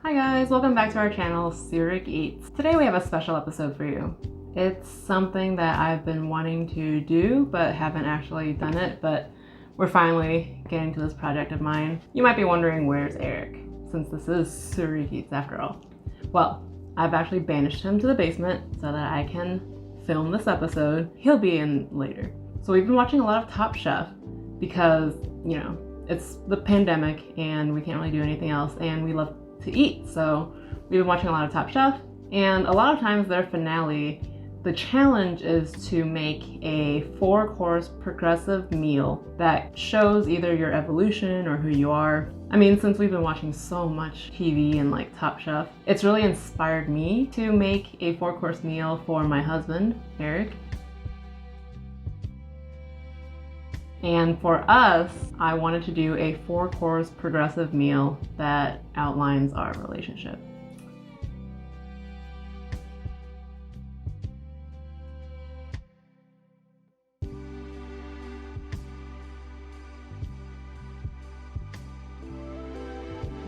Hi guys, welcome back to our channel, Cyric Eats. Today we have a special episode for you. It's something that I've been wanting to do but haven't actually done it, but we're finally getting to this project of mine. You might be wondering, where's Eric? Since this is Cyric Eats after all. Well, I've actually banished him to the basement so that I can film this episode. He'll be in later. So we've been watching a lot of Top Chef because, it's the pandemic and we can't really do anything else and we love to eat. So we've been watching a lot of Top Chef, and a lot of times their finale, the challenge is to make a 4-course progressive meal that shows either your evolution or who you are. I mean, since we've been watching so much TV and like Top Chef, it's really inspired me to make a 4-course meal for my husband, Eric. And for us, I wanted to do a 4-course progressive meal that outlines our relationship.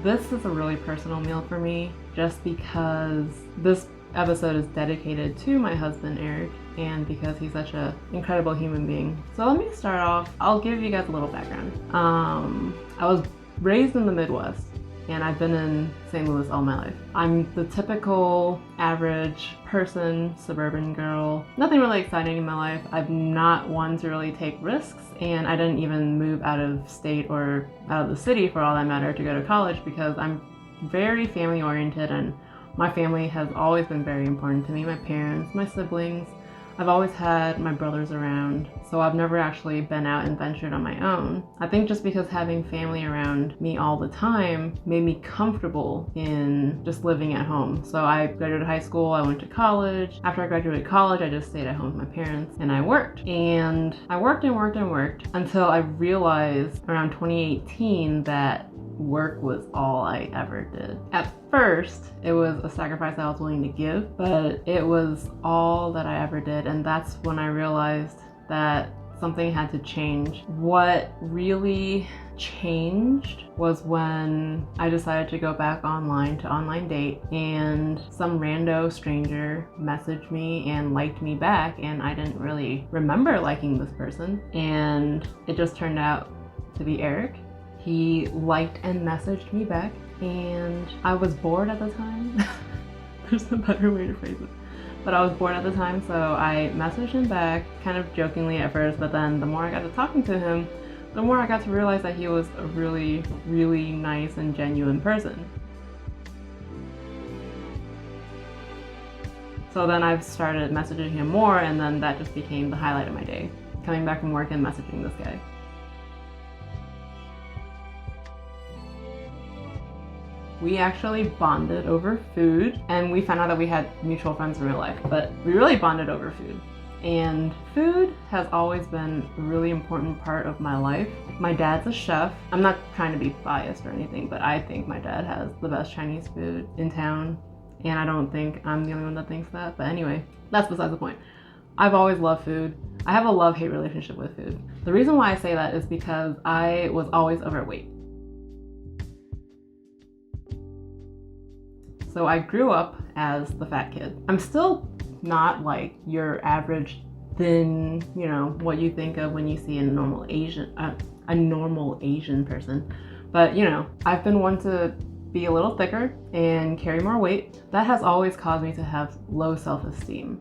This is a really personal meal for me, just because this episode is dedicated to my husband, Eric, and because he's such an incredible human being. So let me start off. I'll give you guys a little background. I was raised in the Midwest, and I've been in St. Louis all my life. I'm the typical average person, suburban girl. Nothing really exciting in my life. I'm not one to really take risks, and I didn't even move out of state or out of the city for all that matter to go to college because I'm very family oriented, and my family has always been very important to me. My parents, my siblings. I've always had my brothers around, so I've never actually been out and ventured on my own. I think just because having family around me all the time made me comfortable in just living at home. So I graduated high school, I went to college. After I graduated college, I just stayed at home with my parents and I worked. And I worked until I realized around 2018 that work was all I ever did. At first, it was a sacrifice I was willing to give, but it was all that I ever did, and that's when I realized that something had to change. What really changed was when I decided to go back online to online date, and some rando stranger messaged me and liked me back, and I didn't really remember liking this person, and it just turned out to be Eric. He liked and messaged me back, and I was bored at the time. There's a better way to phrase it. But I was bored at the time, so I messaged him back, kind of jokingly at first, but then the more I got to talking to him, the more I got to realize that he was a really, really nice and genuine person. So then I've started messaging him more, and then that just became the highlight of my day, coming back from work and messaging this guy. We actually bonded over food, and we found out that we had mutual friends in real life, but we really bonded over food. And food has always been a really important part of my life. My dad's a chef. I'm not trying to be biased or anything, but I think my dad has the best Chinese food in town, and I don't think I'm the only one that thinks that. But anyway, that's besides the point. I've always loved food. I have a love-hate relationship with food. The reason why I say that is because I was always overweight. So I grew up as the fat kid. I'm still not like your average thin, what you think of when you see a normal Asian person. But I've been one to be a little thicker and carry more weight. That has always caused me to have low self-esteem.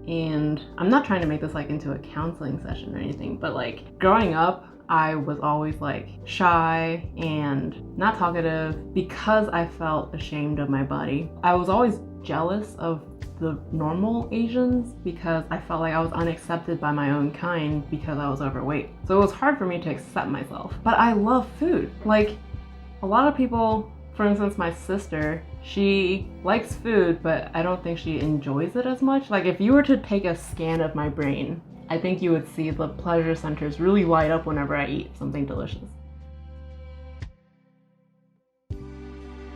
And I'm not trying to make this like into a counseling session or anything, but like growing up, I was always like shy and not talkative because I felt ashamed of my body. I was always jealous of the normal Asians because I felt like I was unaccepted by my own kind because I was overweight. So it was hard for me to accept myself. But I love food. Like a lot of people, for instance, my sister, she likes food, but I don't think she enjoys it as much. Like if you were to take a scan of my brain, I think you would see the pleasure centers really light up whenever I eat something delicious.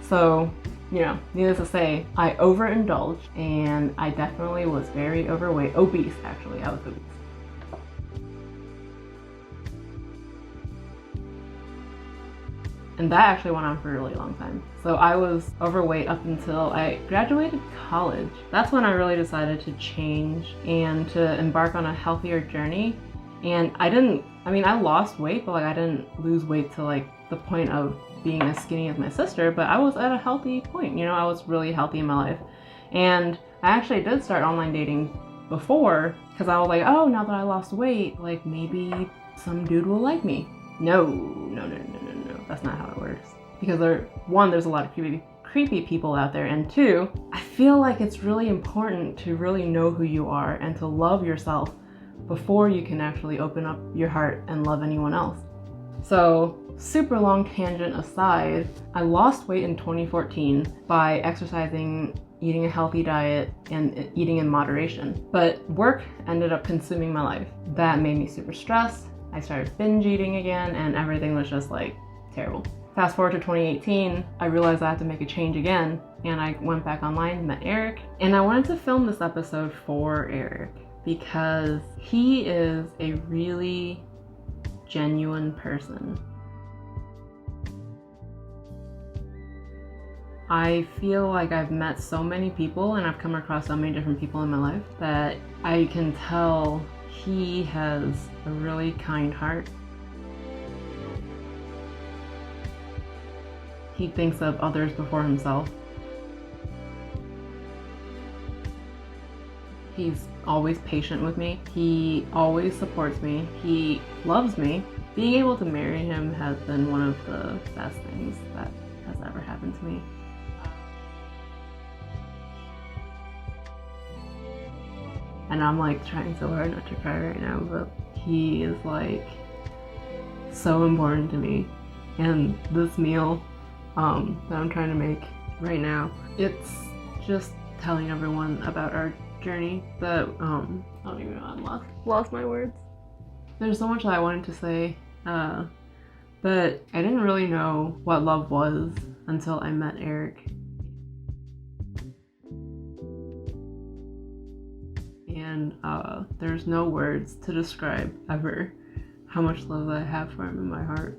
So, needless to say, I overindulged, and I definitely was very overweight. Obese, actually. I was obese. And that actually went on for a really long time. So I was overweight up until I graduated college. That's when I really decided to change and to embark on a healthier journey. And I lost weight, but like I didn't lose weight to like the point of being as skinny as my sister, but I was at a healthy point. I was really healthy in my life. And I actually did start online dating before because I was like, oh, now that I lost weight, like maybe some dude will like me. No. That's not how it works. Because there's a lot of creepy people out there, and two, I feel like it's really important to really know who you are and to love yourself before you can actually open up your heart and love anyone else. So, super long tangent aside, I lost weight in 2014 by exercising, eating a healthy diet, and eating in moderation. But work ended up consuming my life. That made me super stressed. I started binge eating again, and everything was just like terrible. Fast forward to 2018, I realized I had to make a change again, and I went back online, met Eric, and I wanted to film this episode for Eric because he is a really genuine person. I feel like I've met so many people and I've come across so many different people in my life that I can tell he has a really kind heart. He thinks of others before himself. He's always patient with me. He always supports me. He loves me. Being able to marry him has been one of the best things that has ever happened to me. And I'm like trying so hard not to cry right now, but he is like so important to me. And this meal that I'm trying to make right now, it's just telling everyone about our journey that I don't even know, I lost my words. There's so much that I wanted to say, but I didn't really know what love was until I met Eric. And there's no words to describe ever how much love I have for him in my heart.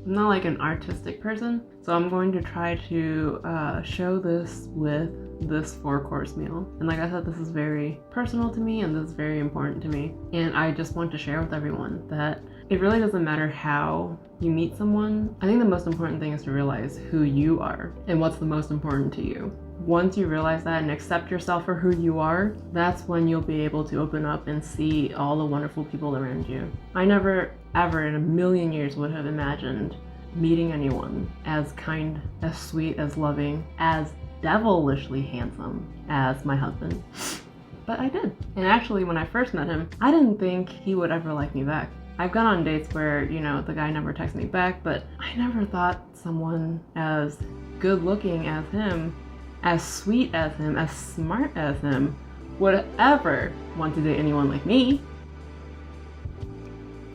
I'm not like an artistic person, so I'm going to try to show this with this 4-course meal. And like I said, this is very personal to me and this is very important to me. And I just want to share with everyone that it really doesn't matter how you meet someone. I think the most important thing is to realize who you are and what's the most important to you. Once you realize that and accept yourself for who you are, that's when you'll be able to open up and see all the wonderful people around you. I never, ever in a million years would have imagined meeting anyone as kind, as sweet, as loving, as devilishly handsome as my husband. But I did. And actually, when I first met him, I didn't think he would ever like me back. I've gone on dates where, the guy never texts me back, but I never thought someone as good looking as him, as sweet as him, as smart as him, would ever want to date anyone like me.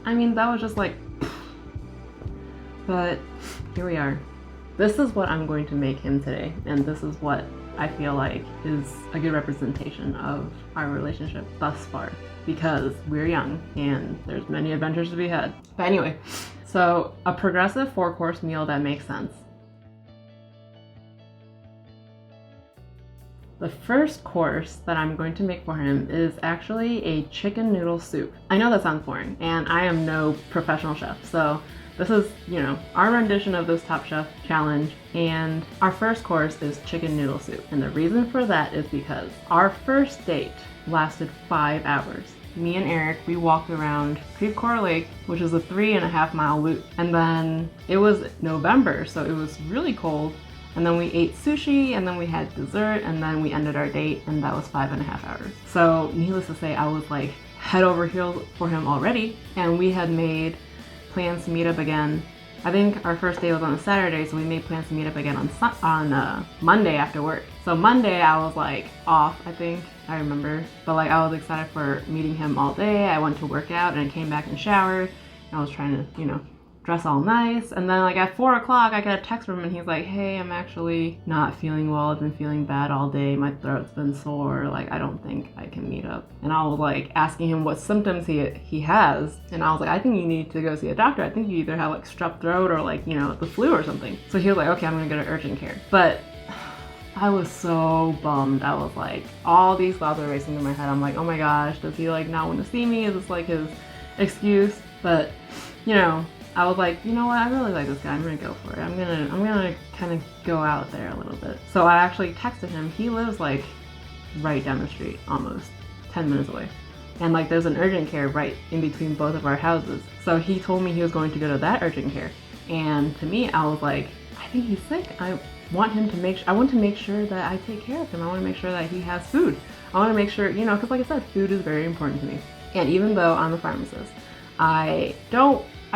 I mean, that was just like, but here we are. This is what I'm going to make him today, and this is what I feel like is a good representation of our relationship thus far, because we're young and there's many adventures to be had. But anyway, so a progressive 4-course meal that makes sense. The first course that I'm going to make for him is actually a chicken noodle soup. I know that sounds boring, and I am no professional chef, so this is, our rendition of this Top Chef challenge, and our first course is chicken noodle soup. And the reason for that is because our first date lasted 5 hours. Me and Eric, we walked around Creve Coeur Lake, which is a 3.5-mile loop. And then it was November, so it was really cold. And then we ate sushi, and then we had dessert, and then we ended our date, and that was 5.5 hours. So needless to say, I was like head over heels for him already, and we had made plans to meet up again. I think our first day was on a Saturday, so we made plans to meet up again on Monday after work. So Monday I was like off, I think, I remember. But like I was excited for meeting him all day. I went to work out and I came back and showered. I was trying to, dress all nice. And then like at 4 o'clock, I get a text from him and he's like, hey, I'm actually not feeling well. I've been feeling bad all day. My throat's been sore. Like, I don't think I can meet up. And I was like asking him what symptoms he has. And I was like, I think you need to go see a doctor. I think you either have like strep throat or like, you know, the flu or something. So he was like, okay, I'm gonna go to urgent care. But I was so bummed. I was like, all these thoughts were racing through my head. I'm like, oh my gosh, does he like not want to see me? Is this like his excuse? But, you know, I was like, you know what? I really like this guy. I'm gonna go for it. I'm gonna kind of go out there a little bit. So I actually texted him. He lives like right down the street, almost 10 minutes away. And like there's an urgent care right in between both of our houses. So he told me he was going to go to that urgent care. And to me, I was like, I think he's sick. I want to make sure that I take care of him. I want to make sure that he has food. I want to make sure, you know, because like I said, food is very important to me. And even though I'm a pharmacist, I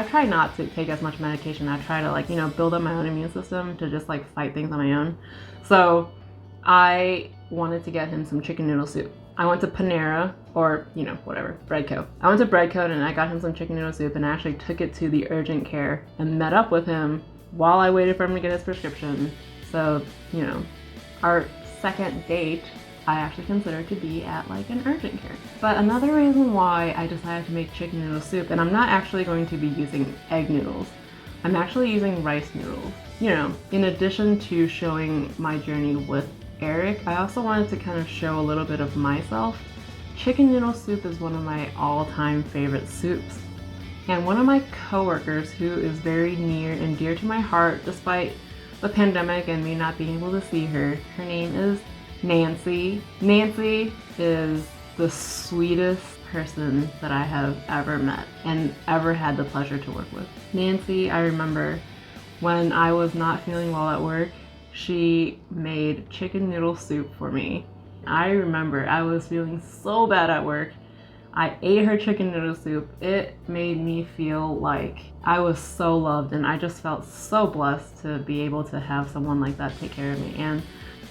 try not to take as much medication. I try to like, you know, build up my own immune system to just like fight things on my own. So I wanted to get him some chicken noodle soup. I went to Panera or, you know, whatever, Breadco. I went to Breadco and I got him some chicken noodle soup and I actually took it to the urgent care and met up with him while I waited for him to get his prescription. So, you know, our second date, I actually consider to be at like an urgent care. But another reason why I decided to make chicken noodle soup, and I'm not actually going to be using egg noodles, I'm actually using rice noodles. You know, in addition to showing my journey with Eric, I also wanted to kind of show a little bit of myself. Chicken noodle soup is one of my all-time favorite soups. And one of my coworkers who is very near and dear to my heart, despite the pandemic and me not being able to see her, her name is Nancy. Nancy is the sweetest person that I have ever met and ever had the pleasure to work with. Nancy, I remember when I was not feeling well at work, she made chicken noodle soup for me. I remember I was feeling so bad at work. I ate her chicken noodle soup. It made me feel like I was so loved, and I just felt so blessed to be able to have someone like that take care of me. And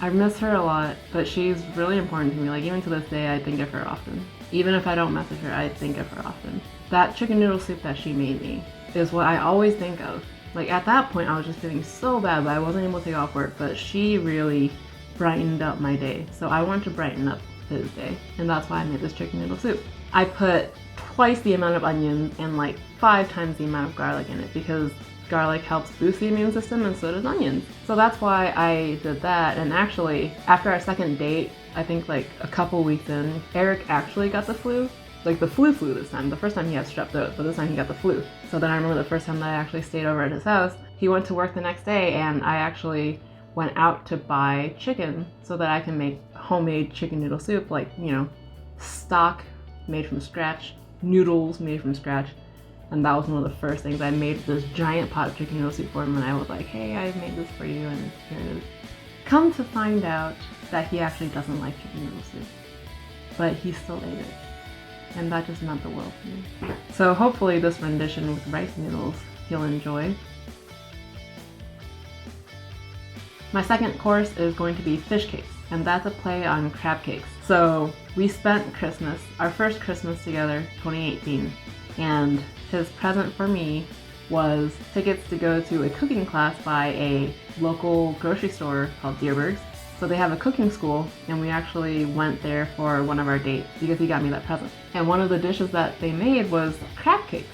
I miss her a lot, but she's really important to me. Like even to this day, I think of her often. Even if I don't message her, I think of her often. That chicken noodle soup that she made me is what I always think of. Like at that point, I was just feeling so bad, but I wasn't able to take off work, but she really brightened up my day. So I want to brighten up his day, and that's why I made this chicken noodle soup. I put twice the amount of onions and like 5 times the amount of garlic in it because garlic helps boost the immune system and so does onions. So that's why I did that. And actually, after our second date, I think like a couple weeks in, Eric actually got the flu. Like the flu this time. The first time he had strep throat, but this time he got the flu. So then I remember the first time that I actually stayed over at his house, he went to work the next day and I actually went out to buy chicken so that I can make homemade chicken noodle soup, like, you know, stock made from scratch, noodles made from scratch. And that was one of the first things. I made this giant pot of chicken noodle soup for him and I was like, hey, I made this for you and here it is. Come to find out that he actually doesn't like chicken noodle soup, but he still ate it. And that just meant the world to me. So hopefully this rendition with rice noodles he'll enjoy. My second course is going to be fish cakes, and that's a play on crab cakes. So we spent Christmas, our first Christmas together, 2018, and his present for me was tickets to go to a cooking class by a local grocery store called Deerberg's. So they have a cooking school, and we actually went there for one of our dates because he got me that present. And one of the dishes that they made was crab cakes.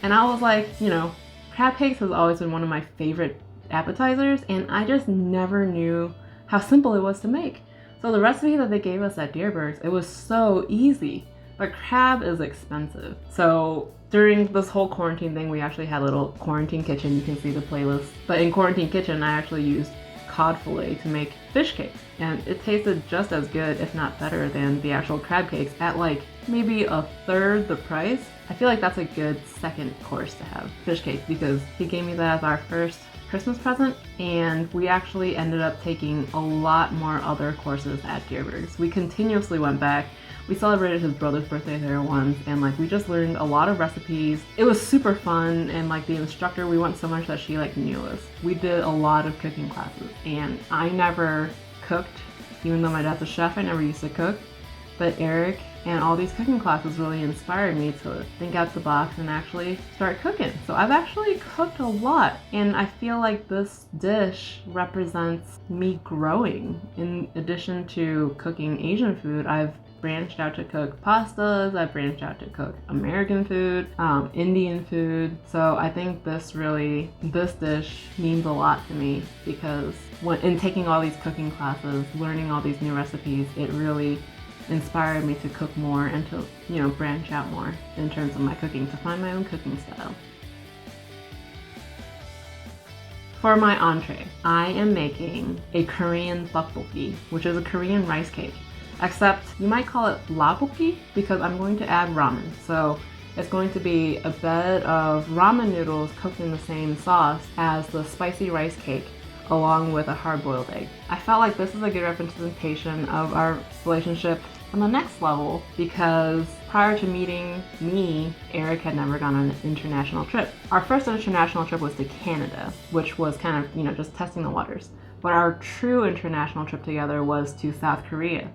And I was like, you know, crab cakes has always been one of my favorite appetizers, and I just never knew how simple it was to make. So the recipe that they gave us at Deerberg's, it was so easy, but crab is expensive. So during this whole quarantine thing, we actually had a little quarantine kitchen. You can see the playlist. But in quarantine kitchen, I actually used cod fillet to make fish cakes, and it tasted just as good, if not better, than the actual crab cakes at like maybe a third the price. I feel like that's a good second course to have, fish cakes, because he gave me that as our first Christmas present, and we actually ended up taking a lot more other courses at Deerberg's. We continuously went back. We celebrated his brother's birthday there once, and like we just learned a lot of recipes. It was super fun, and like the instructor, we went so much that she like knew us. We did a lot of cooking classes, and I never cooked, even though my dad's a chef. I never used to cook, but Eric And all these cooking classes really inspired me to think out the box and actually start cooking. So I've actually cooked a lot, and I feel like this dish represents me growing. In addition to cooking Asian food, I've branched out to cook pastas, I've branched out to cook American food, Indian food. So I think this dish means a lot to me, because in taking all these cooking classes, learning all these new recipes, it really inspired me to cook more and to, branch out more in terms of my cooking, to find my own cooking style. For my entree, I am making a Korean tteokbokki, which is a Korean rice cake. Except you might call it tteokbokki because I'm going to add ramen. So it's going to be a bed of ramen noodles cooked in the same sauce as the spicy rice cake, along with a hard-boiled egg. I felt like this is a good representation of our relationship on the next level, because prior to meeting me, Eric had never gone on an international trip. Our first international trip was to Canada, which was kind of, just testing the waters. But our true international trip together was to South Korea.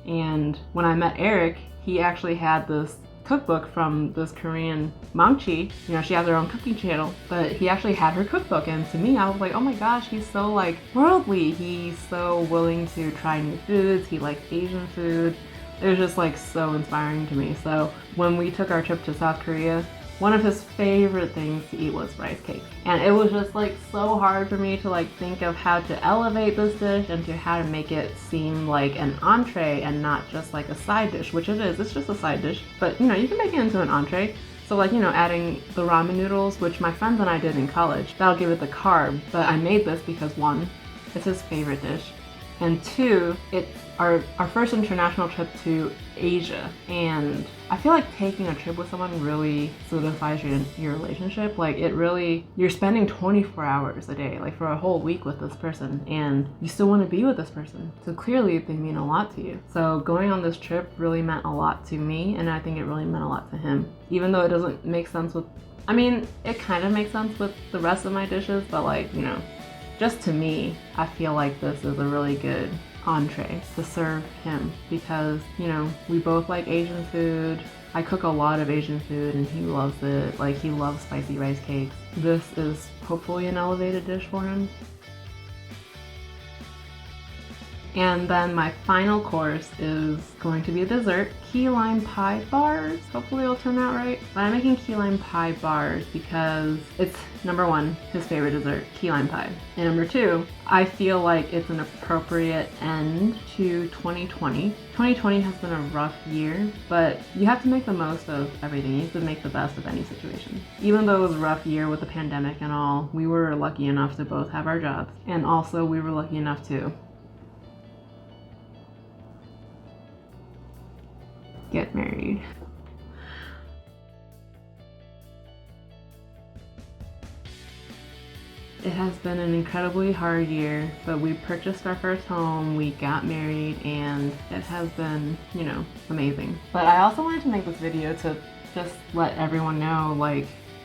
And when I met Eric, he actually had this cookbook from this Korean maangchi. She has her own cooking channel, but he actually had her cookbook, and to me, I was like, oh my gosh, he's so worldly. He's so willing to try new foods. He likes Asian food. It was just so inspiring to me. So when we took our trip to South Korea, one of his favorite things to eat was rice cake. And it was just so hard for me to think of how to elevate this dish and to how to make it seem like an entree and not just a side dish, which it is. It's just a side dish, but you can make it into an entree. So adding the ramen noodles, which my friends and I did in college, that'll give it the carb. But I made this because one, it's his favorite dish, and two, it's our first international trip to Asia, and I feel like taking a trip with someone really solidifies your relationship. You're spending 24 hours a day, for a whole week with this person, and you still want to be with this person. So clearly they mean a lot to you. So going on this trip really meant a lot to me, and I think it really meant a lot to him. Even though it doesn't make sense it kind of makes sense with the rest of my dishes, but just to me, I feel like this is a really good entree to serve him, because we both like Asian food. I cook a lot of Asian food and he loves it. He loves spicy rice cakes. This is hopefully an elevated dish for him. And then my final course is going to be a dessert, key lime pie bars. Hopefully it'll turn out right. But I'm making key lime pie bars because it's, number one, his favorite dessert, key lime pie. And number two, I feel like it's an appropriate end to 2020. 2020 has been a rough year, but you have to make the most of everything. You have to make the best of any situation. Even though it was a rough year with the pandemic and all, we were lucky enough to both have our jobs. And also we were lucky enough to get married. It has been an incredibly hard year, but we purchased our first home, we got married, and it has been, amazing. But I also wanted to make this video to just let everyone know,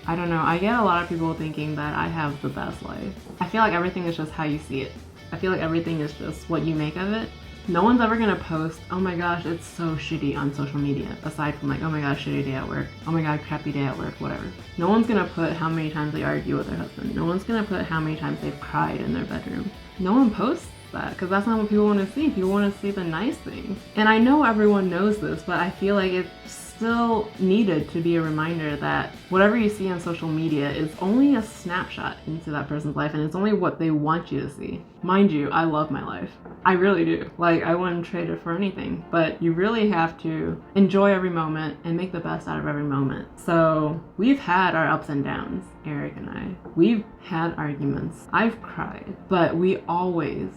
I don't know, I get a lot of people thinking that I have the best life. I feel like everything is just how you see it. I feel like everything is just what you make of it. No one's ever gonna post, oh my gosh, it's so shitty on social media, aside from oh my gosh, shitty day at work, oh my god, crappy day at work, whatever. No one's gonna put how many times they argue with their husband. No one's gonna put how many times they've cried in their bedroom. No one posts that, because that's not what people want to see. People want to see the nice things. And I know everyone knows this, but I feel like it's still needed to be a reminder that whatever you see on social media is only a snapshot into that person's life, and it's only what they want you to see. Mind you, I love my life. I really do. I wouldn't trade it for anything, but you really have to enjoy every moment and make the best out of every moment. So we've had our ups and downs, Eric and I. We've had arguments. I've cried, but we always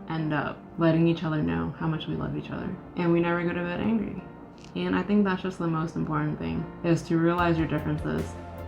end up letting each other know how much we love each other, and we never go to bed angry. And I think that's just the most important thing, is to realize your differences,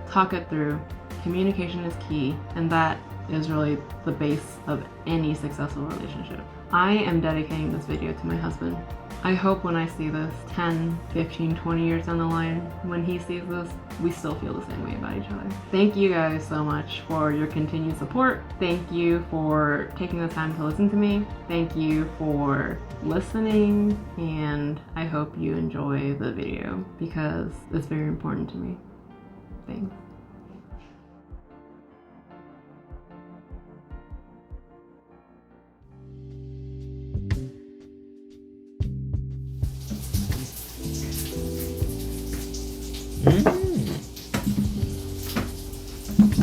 talk it through. Communication is key, and that is really the base of any successful relationship. I am dedicating this video to my husband. I hope when I see this 10, 15, 20 years down the line, when he sees this, we still feel the same way about each other. Thank you guys so much for your continued support. Thank you for taking the time to listen to me. Thank you for listening, and I hope you enjoy the video because it's very important to me. Thanks.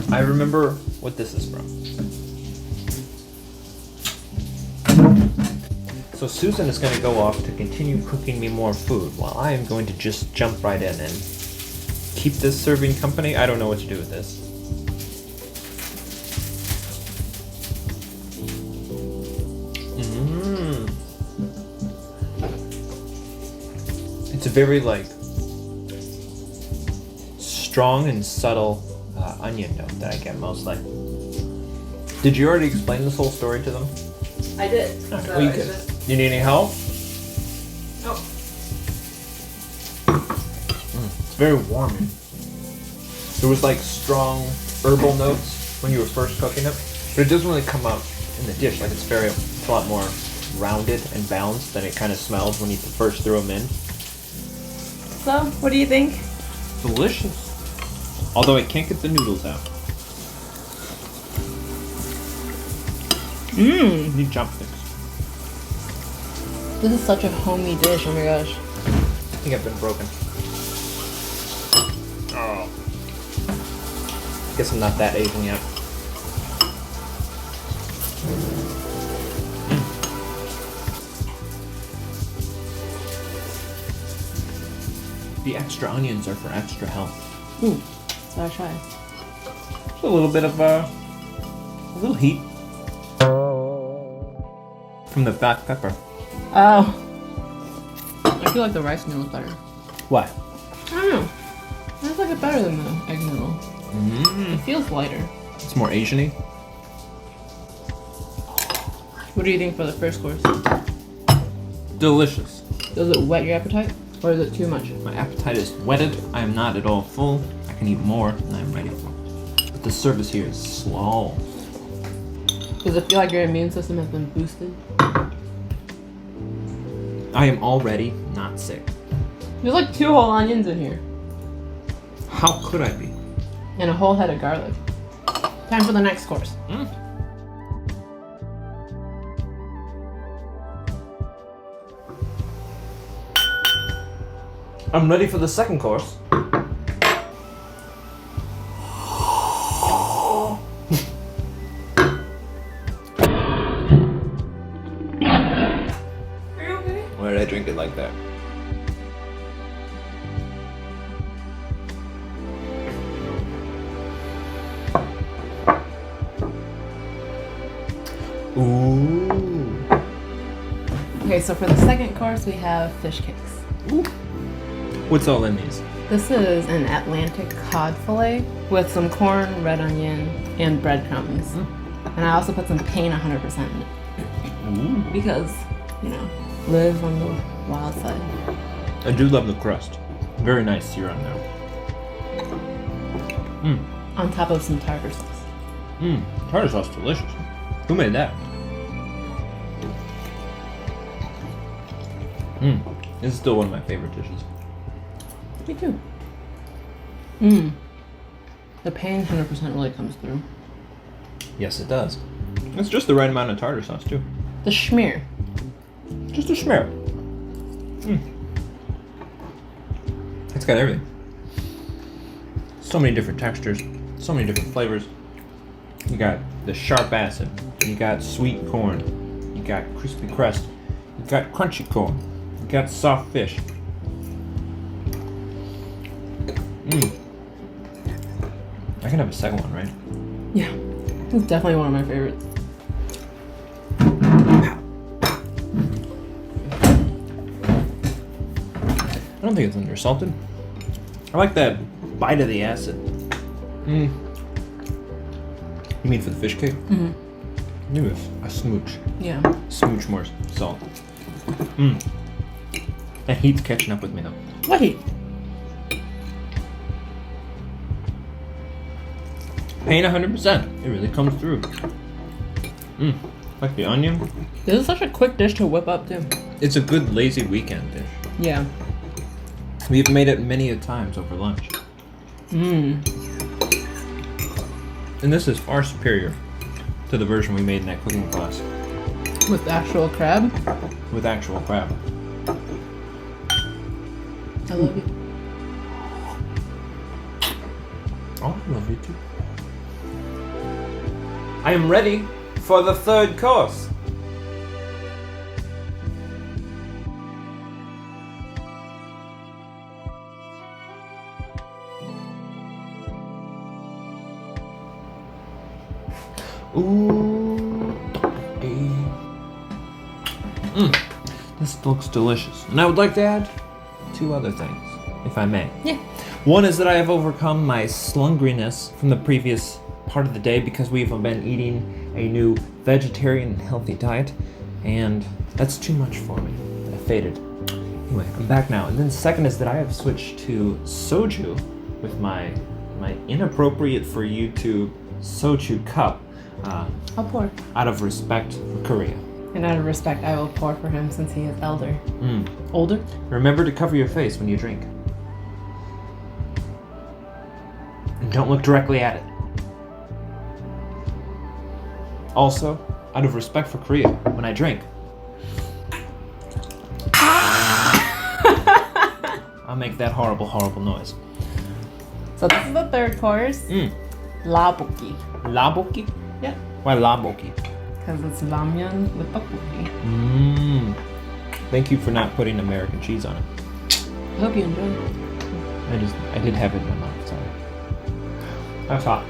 I remember what this is from. So Susan is going to go off to continue cooking me more food while I am going to just jump right in and keep this serving company. I don't know what to do with this. It's a very strong and subtle onion note that I get mostly. Did you already explain this whole story to them? I did. Okay, well, you could. You need any help? Oh. It's very warming. There was strong herbal notes when you were first cooking it, but it doesn't really come out in the dish. It's a lot more rounded and balanced than it kind of smelled when you first threw them in. So, what do you think? Delicious. Although I can't get the noodles out. Need chopsticks. This is such a homey dish, oh my gosh. I think I've been broken. Oh. Guess I'm not that Asian yet. The extra onions are for extra health. Ooh, so I try. Just a little bit of a little heat from the black pepper. Oh. I feel like the rice noodle is better. Why? I don't know. I just like it better than the egg noodle. It feels lighter. It's more Asian-y. What do you think for the first course? Delicious. Does it whet your appetite? Or is it too much? My appetite is whetted. I am not at all full. I can eat more and I am ready for it. But the service here is slow. Does it feel like your immune system has been boosted? I am already not sick. There's 2 whole onions in here. How could I be? And a whole head of garlic. Time for the next course. I'm ready for the second course. Why did I drink it like that? Ooh. Okay, so for the second course, we have fish cakes. Ooh. What's all in these? This is an Atlantic cod fillet with some corn, red onion, and breadcrumbs. And I also put some pain 100% in it. Ooh. Because, live on the wild side. I do love the crust. Very nice sear on there. On top of some tartar sauce. Tartar sauce, delicious. Who made that? This is still one of my favorite dishes. Me too. The pain 100% really comes through. Yes, it does. It's just the right amount of tartar sauce, too. The schmear. Just a schmear. It's got everything. So many different textures, so many different flavors. You got the sharp acid, you got sweet corn, you got crispy crust, you got crunchy corn, you got soft fish. I can have a second one, right? Yeah, it's definitely one of my favorites. I don't think it's undersalted. I like that bite of the acid. You mean for the fish cake? Maybe a smooch. Yeah. Smooch more salt. That heat's catching up with me though. What heat? Pain 100%. It really comes through. Like the onion. This is such a quick dish to whip up too. It's a good lazy weekend dish. Yeah. We've made it many a times over lunch. And this is far superior to the version we made in that cooking class. With actual crab. With actual crab. I love you. Oh, I love you too. I am ready for the third course. Ooh, this looks delicious. And I would like to add 2 other things, if I may. Yeah. One is that I have overcome my slungriness from the previous part of the day because we've been eating a new vegetarian and healthy diet, and that's too much for me. I faded. Anyway, I'm back now. And then second is that I have switched to soju with my inappropriate for YouTube soju cup. I'll pour. Out of respect for Korea. And out of respect, I will pour for him since he is elder. Older? Remember to cover your face when you drink. And don't look directly at it. Also, out of respect for Korea, when I drink, I'll make that horrible, horrible noise. So this is the third course. Tteokbokki. Tteokbokki? Yeah. Why tteokbokki? Because it's ramyun with tteokbokki. Thank you for not putting American cheese on it. I hope you enjoy it. I did have it in my mouth, sorry. That's hot.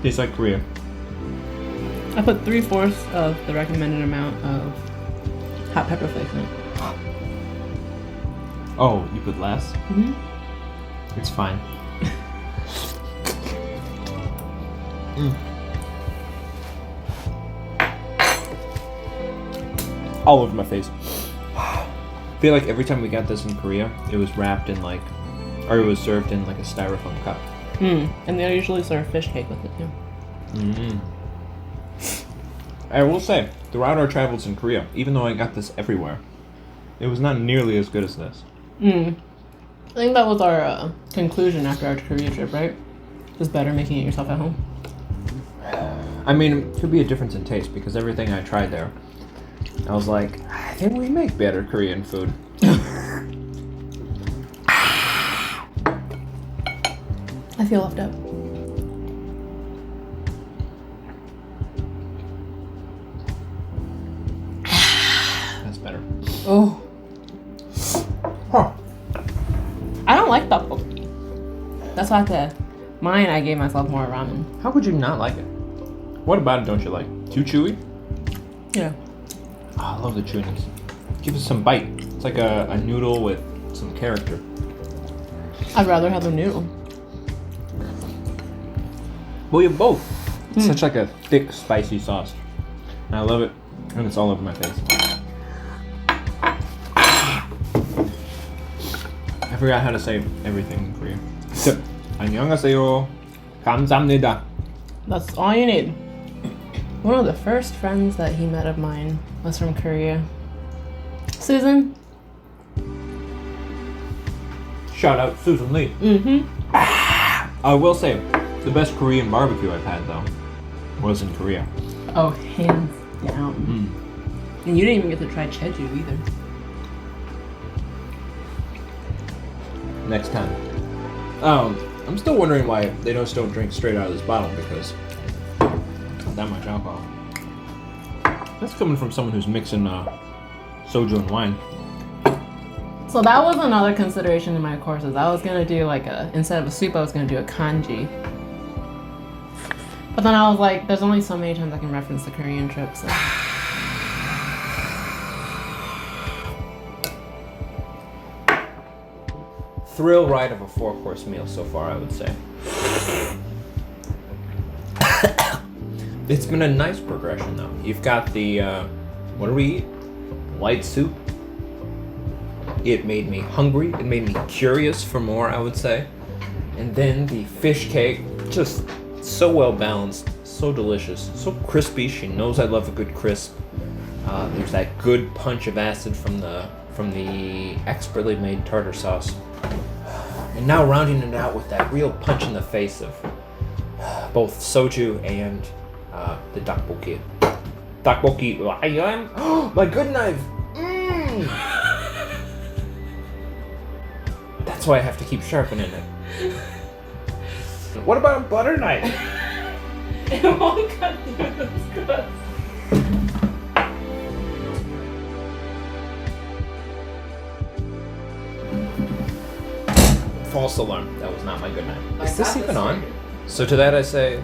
Tastes like Korea. I put 3/4 of the recommended amount of hot pepper flakes in it. Oh, you put less? It's fine. All over my face. I feel like every time we got this in Korea, it was wrapped in it was served in like a styrofoam cup. And they usually serve fish cake with it too. I will say, throughout our travels in Korea, even though I got this everywhere, it was not nearly as good as this. I think that was our conclusion after our Korea trip, right? It's better making it yourself at home. I mean, it could be a difference in taste because everything I tried there, I was like, I think we make better Korean food. I feel left out. That's better. Oh. Huh. I don't like tteokbokki. That's why mine I gave myself more ramen. How could you not like it? What about it don't you like? Too chewy? Yeah. Oh, I love the chewiness. Give us some bite. It's like a noodle with some character. I'd rather have a noodle. Well, you have both. It's such like a thick, spicy sauce. And I love it. And it's all over my face. I forgot how to say everything in Korean. Except, 안녕하세요. 감사합니다. That's all you need. One of the first friends that he met of mine was from Korea. Susan. Shout out Susan Lee. I will say, the best Korean barbecue I've had though was in Korea. Oh, hands down. And you didn't even get to try Jeju either. Next time. I'm still wondering why they just don't drink straight out of this bottle because not that much alcohol. That's coming from someone who's mixing soju and wine. So that was another consideration in my courses. I was gonna do instead of a soup, I was gonna do a kanji. But then I was like, there's only so many times I can reference the Korean trip, so. Thrill ride of a 4-course meal so far, I would say. It's been a nice progression though. You've got the, what do we eat? Light soup. It made me hungry. It made me curious for more, I would say. And then the fish cake, just so well balanced, so delicious, so crispy. She knows I love a good crisp. There's that good punch of acid from the expertly made tartar sauce. And now rounding it out with that real punch in the face of both soju and the tteokbokki. Tteokbokki, oh, my good knife! That's why I have to keep sharpening it. What about a butter knife? It won't cut through this crust. False alarm. That was not my good knife. Is this even on? So to that I say,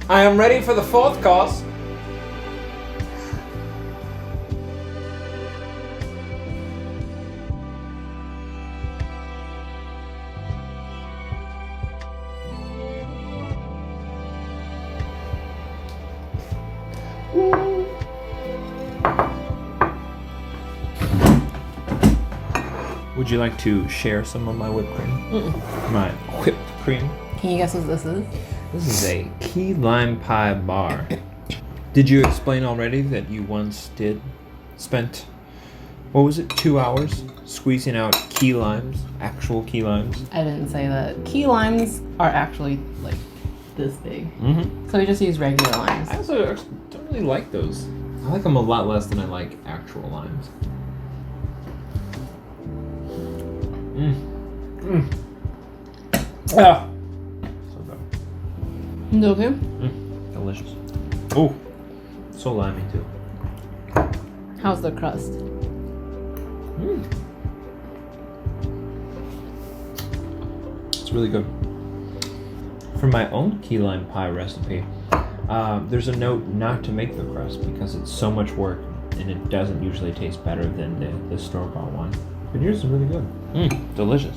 I am ready for the fourth course. Would you like to share some of my whipped cream? My whipped cream? Can you guess what this is? This is a key lime pie bar. Did you explain already that you once spent, what was it, 2 hours squeezing out key limes, actual key limes? I didn't say that. Key limes are actually like this big. Mm-hmm. So we just use regular limes. I also don't really like those. I like them a lot less than I like actual limes. Ah. So good. Is it okay? Delicious. Oh, so limey too. How's the crust? It's really good. For my own key lime pie recipe, there's a note not to make the crust because it's so much work and it doesn't usually taste better than the store-bought one. But yours is really good. Delicious.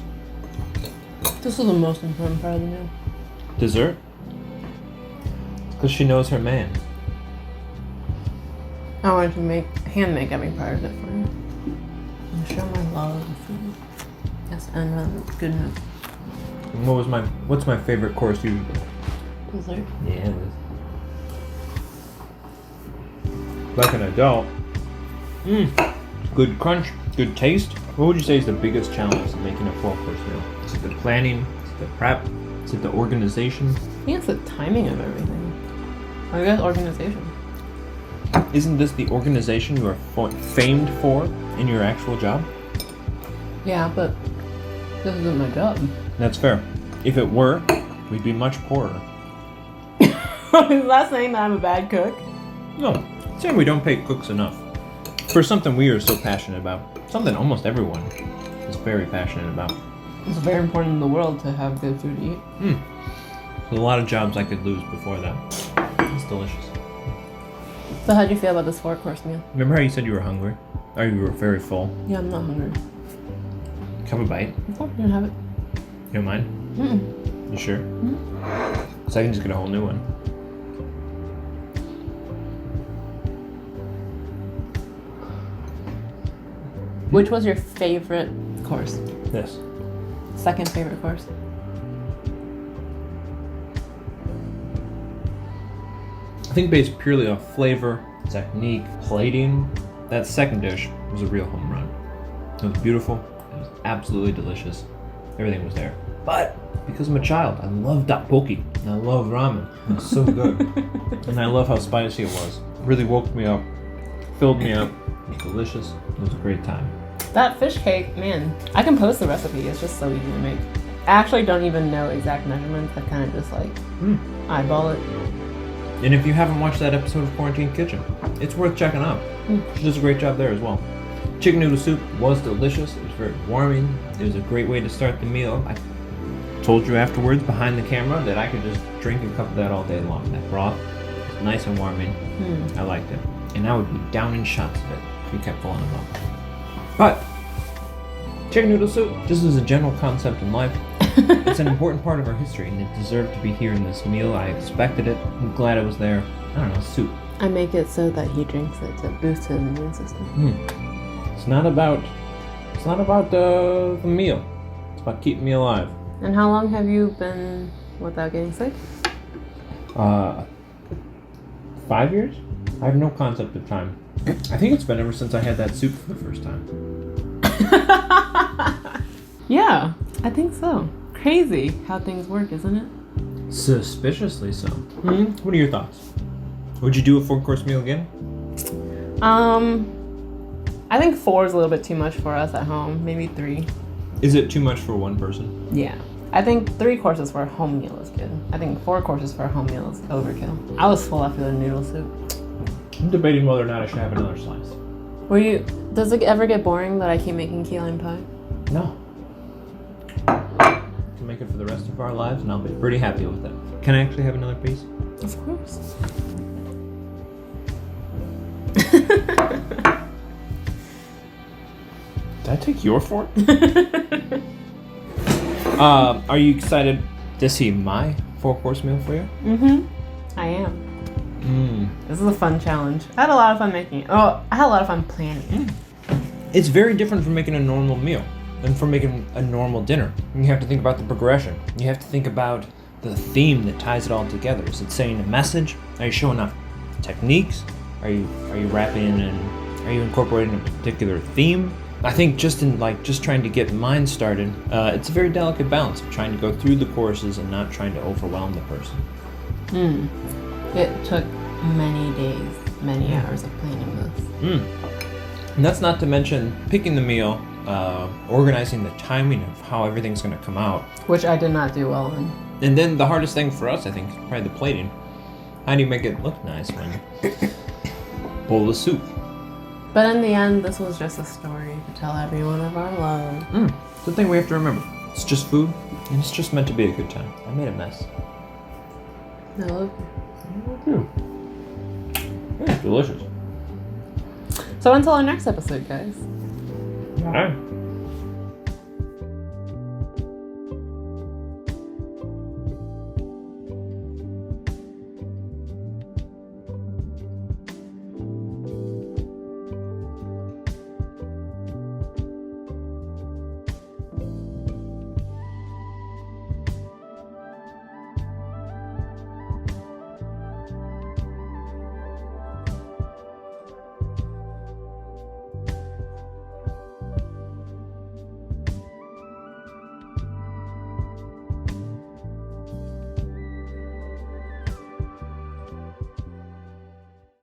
This is the most important part of the meal. Dessert? Because she knows her man. I wanted to hand make every part of it for you. And show my love of food. Yes, and good enough. And what's my favorite course usually? Dessert. Yeah, it is. Like an adult. Good crunch, good taste. What would you say is the biggest challenge in making a 4-course meal? Is it the planning? Is it the prep? Is it the organization? I think it's the timing of everything. I guess organization. Isn't this the organization you are famed for in your actual job? Yeah, but this isn't my job. That's fair. If it were, we'd be much poorer. Is that saying that I'm a bad cook? No, saying we don't pay cooks enough. For something we are so passionate about. Something almost everyone is very passionate about. It's very important in the world to have good food to eat. There's a lot of jobs I could lose before that. It's delicious. So how do you feel about this 4-course meal? Remember how you said you were hungry? Or you were very full? Yeah, I'm not hungry. Have a bite. Okay, you can have it. You don't mind? You sure? So I can just get a whole new one. Which was your favorite course? This. Second favorite course? I think based purely off flavor, technique, plating, that second dish was a real home run. It was beautiful. It was absolutely delicious. Everything was there. But because I'm a child, I love tteokbokki. And I love ramen. It was so good. And I love how spicy it was. It really woke me up, filled me up. It was delicious. It was a great time. That fish cake, man, I can post the recipe. It's just so easy to make. I actually don't even know exact measurements. I kind of just like eyeball it. And if you haven't watched that episode of Quarantine Kitchen, it's worth checking out. She does a great job there as well. Chicken noodle soup was delicious. It was very warming. It was a great way to start the meal. I told you afterwards behind the camera that I could just drink a cup of that all day long. That broth was nice and warming. I liked it. And I would be downing shots of it if you kept filling them up. But chicken noodle soup, just as a general concept in life, it's an important part of our history and it deserved to be here in this meal. I expected it. I'm glad it was there. I don't know, soup. I make it so that he drinks it to boost his immune system. It's not about the meal. It's about keeping me alive. And how long have you been without getting sick? 5 years? I have no concept of time. I think it's been ever since I had that soup for the first time. Yeah, I think so. Crazy how things work, isn't it? Suspiciously so. What are your thoughts? Would you do a 4-course meal again? I think 4 is a little bit too much for us at home. Maybe 3. Is it too much for one person? Yeah. I think 3 courses for a home meal is good. I think 4 courses for a home meal is overkill. I was full after the noodle soup. I'm debating whether or not I should have another slice. Does it ever get boring that I keep making key lime pie? No. I can make it for the rest of our lives and I'll be pretty happy with it. Can I actually have another piece? Of course. Did I take your fork? Are you excited to see my 4-course meal for you? I am. This is a fun challenge. I had a lot of fun making it. Oh, I had a lot of fun planning. It's very different from making a normal meal than from making a normal dinner. You have to think about the progression. You have to think about the theme that ties it all together. Is it saying a message? Are you showing off techniques? Are you wrapping in and are you incorporating a particular theme? I think just trying to get mine started, it's a very delicate balance of trying to go through the courses and not trying to overwhelm the person. It took many days, many hours of planning this. And that's not to mention picking the meal, organizing the timing of how everything's going to come out. Which I did not do well in. And then the hardest thing for us, I think, is probably the plating. How do you make it look nice when bowl of soup? But in the end, this was just a story to tell everyone of our love. It's the thing we have to remember. It's just food, and it's just meant to be a good time. I made a mess. I love Yeah, you. it's delicious. So until our next episode, guys. Bye.